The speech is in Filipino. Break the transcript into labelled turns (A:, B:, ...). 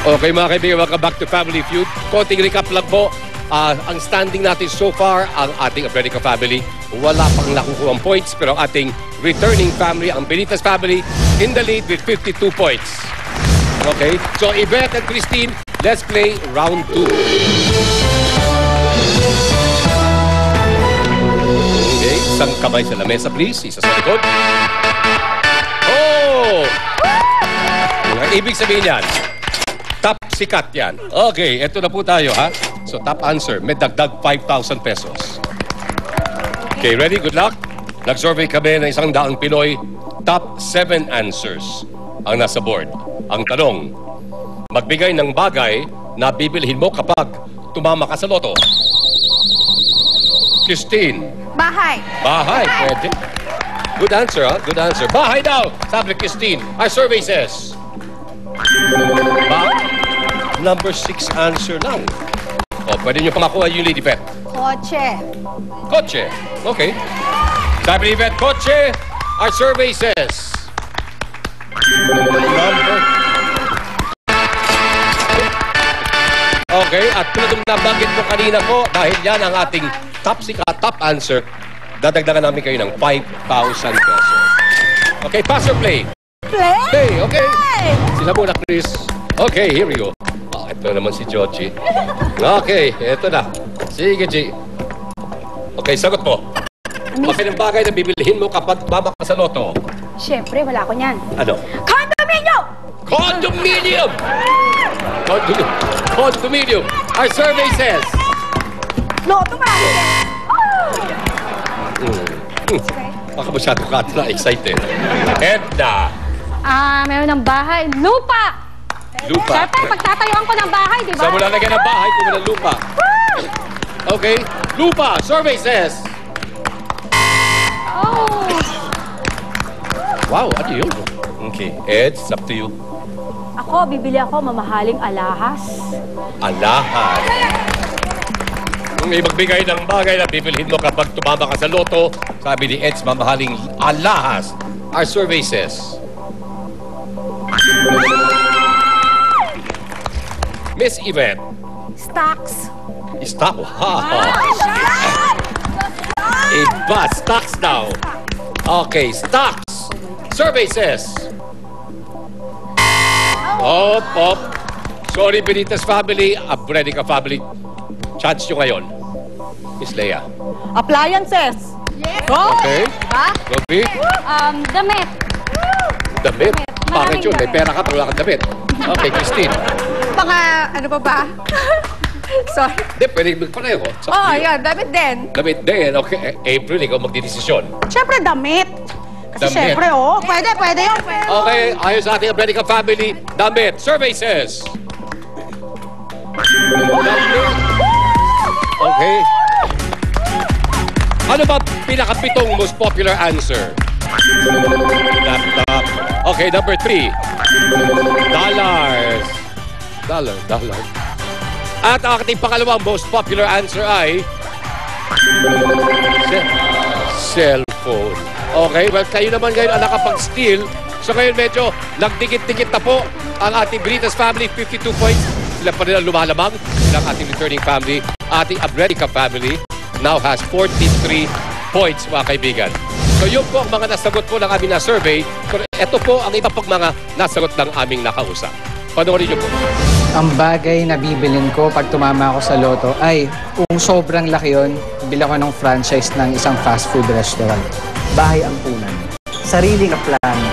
A: Okay mga kaibigan, welcome back to Family Feud. Konting recap lang po. Ang standing natin so far, ang ating Abredica family, wala pang nakukuha points. Pero ang ating returning family, ang Benitez family, in the lead with 52 points. Okay, so Yvette and Christine, let's play round 2. Okay, isang kamay sa lamesa please, isa sa likod. Oh! Ang ibig sabihin yan, top sikat yan. Okay, eto na po tayo ha. So top answer, may dagdag 5,000 pesos. Okay, ready? Good luck. Nag-survey kami ng 100 Pinoy. Top 7 answers ang nasa board. Ang tanong, magbigay ng bagay na bibilhin mo kapag tumama ka sa loto. Christine.
B: Bahay.
A: Bahay, pwede. Good answer, ha? Good answer. Bahay daw, sabi ni Christine. Our survey says, number 6 answer lang. O, pwede nyo pamakuha yung Lady Pet.
B: Kotse.
A: Kotse. Okay. Sabi ni Pet, kotse. Our survey says, number... Okay, at tulad ng nabanggit ko kanina po, dahil yan ang ating top answer, dadagdagan namin kayo ng 5,000 pesos. Okay, pass or play?
B: Play?
A: Play, okay. Sila muna, Chris. Okay, here we go. Ito naman si Georgie. Okay, ito na. Sige, G. Okay, sagot mo. Bakit ang bagay na bibilihin mo kapag mama ka sa loto?
B: Siyempre, wala ko niyan.
A: Ano?
B: Condominium!
A: Condominium! Condominium. Our survey says...
B: Loto, marami yan.
A: Baka masyado ka na excited. Edna.
B: Meron ng bahay. Lupa!
A: Lupa.
B: Siyempre, pagtatayuan ko ng bahay, di ba?
A: Sa mula lagyan ng bahay, kung ng lupa. Okay. Lupa. Survey says...
B: Oh!
A: Wow, ano yun? Okay. Ed, it's up to you.
B: Ako, bibili ako mamahaling alahas.
A: Alahas. May magbigay ng bagay na bibilhin mo kapag tumama ka sa loto, sabi ni Eds, mamahaling alahas. Our survey says... Miss Yvette.
B: Stocks.
A: Stock? Wow. Iba, stocks now. Okay, stocks. Survey says... Op. Sorry, Benitez family, Abredica family. Chance nyo ngayon. Miss Leia.
B: Appliances. Yes.
A: Okay.
B: Diba?
A: Gobi?
B: Damit.
A: Damit? Bakit yun? May pera ka, pero wala kang damit. Okay, Christine.
C: Mga, ano pa ba? Sorry.
A: Hindi, pwede magpareho.
C: Oh, yan. Damit din.
A: Damit din. Okay. April, ikaw magdidesisyon.
C: Siyempre, damit. Kasi
A: Damit.
C: siyempre, pwede yun.
A: Okay, ayon sa ating Abredica family, damit. Survey says... Damit. Okay. Ano ba pinakapitong most popular answer? Laptop. Okay, number 3. Dollars. Dollar. At ang ating pangalawang most popular answer ay... Cellphone. Okay, well, kayo naman ngayon ang nakapag-steal. So ngayon medyo nagdikit-dikit na po ang ating Benitez family, 52 points. Sila pa rin ang lumalamang. Sila ang ating returning family. Ating Abredica family now has 43 points, mga kaibigan. So yun po ang mga nasagot po ng aming na-survey. So ito po ang iba pang mga nasagot ng aming nakausap. Panoorin niyo po.
D: Ang bagay na bibilin ko pag tumama ako sa loto ay kung sobrang laki yun, bili ako ng franchise ng isang fast food restaurant. Bahay ang punan. Sariling plano.